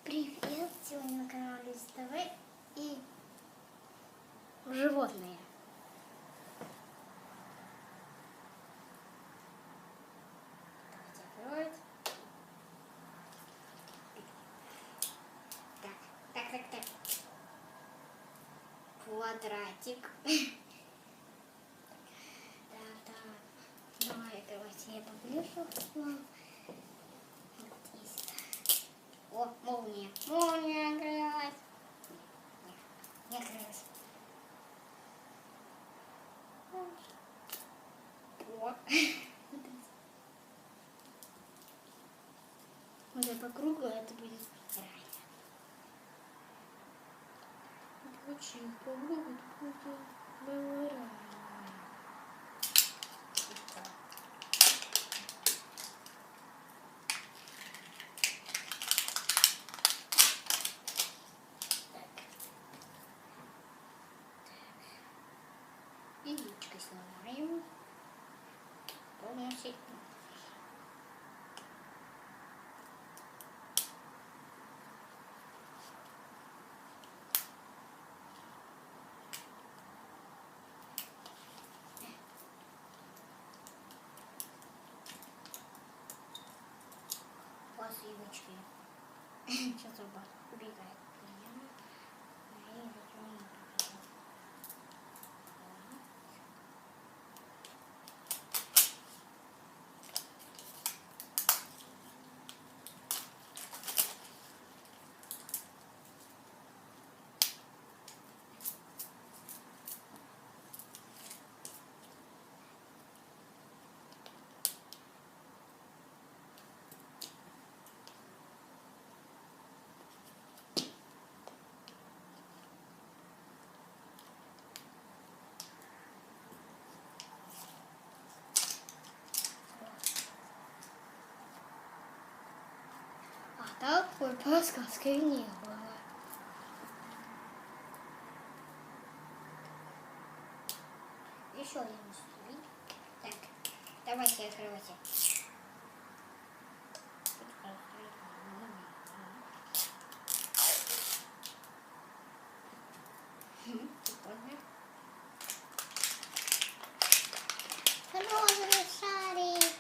Привет! Сегодня на канале СТВ и животные. Давайте открывать. Так. Квадратик. Так. Давайте я поближе к вам. Вот здесь. О, молния. Молния открылась. Не открылась. О. Вот по кругу это будет рай. Очень по кругу это будет рай. Яичко снимаем. Полностью. Посылочки. Сейчас убегает. Такой подсказки не было. Еще один столик. Так, давайте открывайте. Прикольно. Розовый шарик.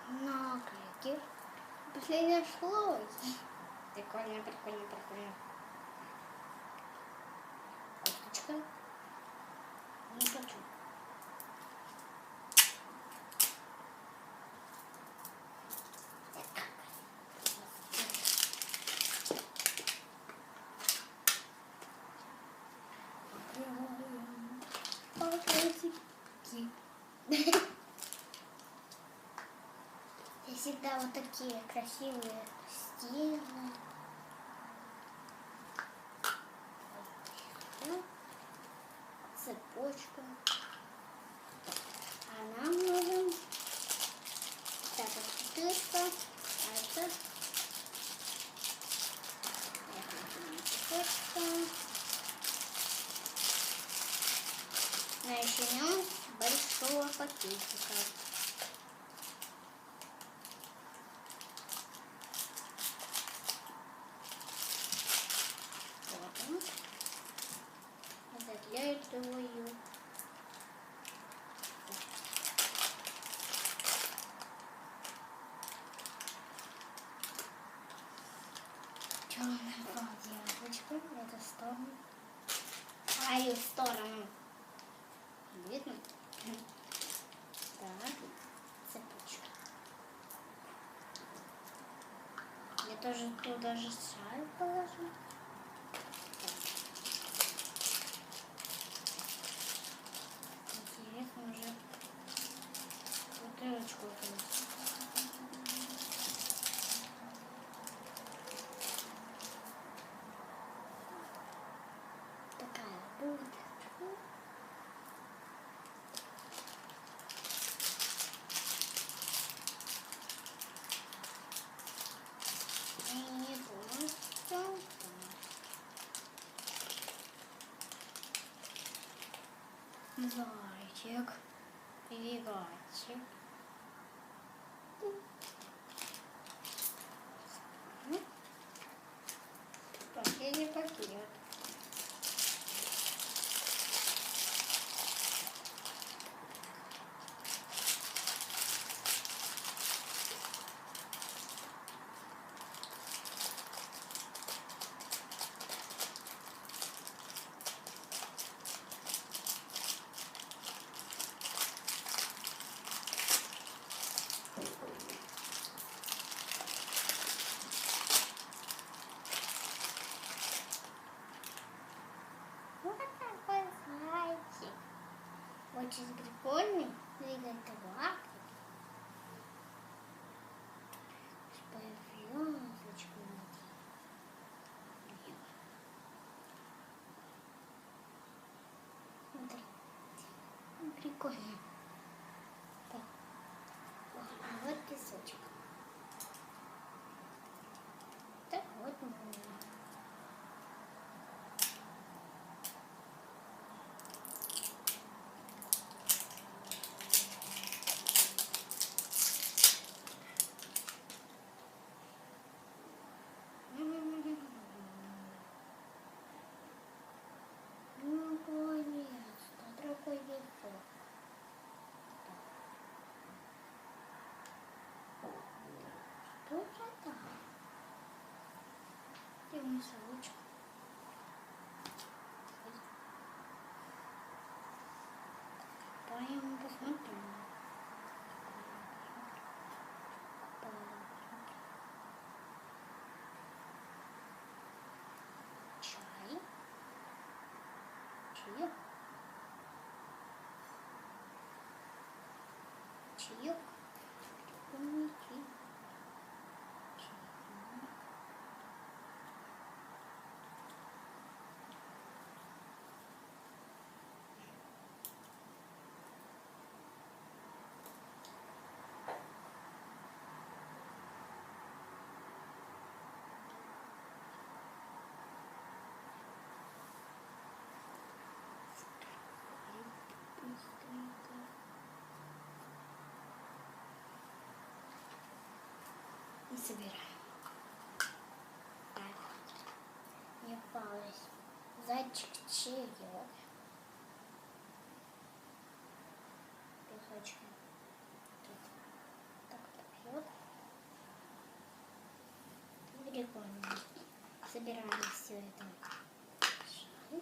Наклейки. Последний слой. Прикольно. Косточка. Не хочу. И всегда вот такие красивые стены. Цепочка. А нам нужен так вот цепочка. А это цепочка. Начнем с большого пакетика. Вот он. Заглядываю. Черная девочка в эту сторону. А и в сторону. Видно? Так, цепочка. Я тоже туда же шарик положу. Интересно уже бутылочку. Такая будет. Не полностью. Зайчик. Прививайчик. Последний пакет. Вот такой зайчик. Очень прикольный. Двигает лапки. С повязочкой. Смотри. Прикольно. Так. Вот песочек. Так вот можно. Наконец-то другой яйцо. Что же там? Где мой совочек? Пойдем посмотрим. Чай. Чаек. Чаек. Чаек. И собираем. Так. Не попалось. Зайчик чаек. Песочком. Так пьет. Прикольно. Собираем все это. Все.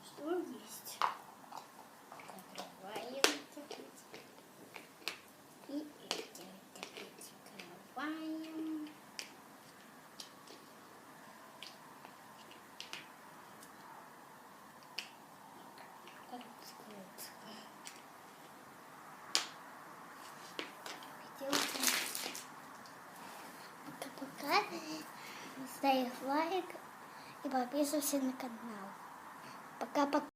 Что есть? Закрываем пакетик. И эти пакетик закрываем. Как скрыться? Пока. Ставь лайк и подписывайся на канал. Пока-пока.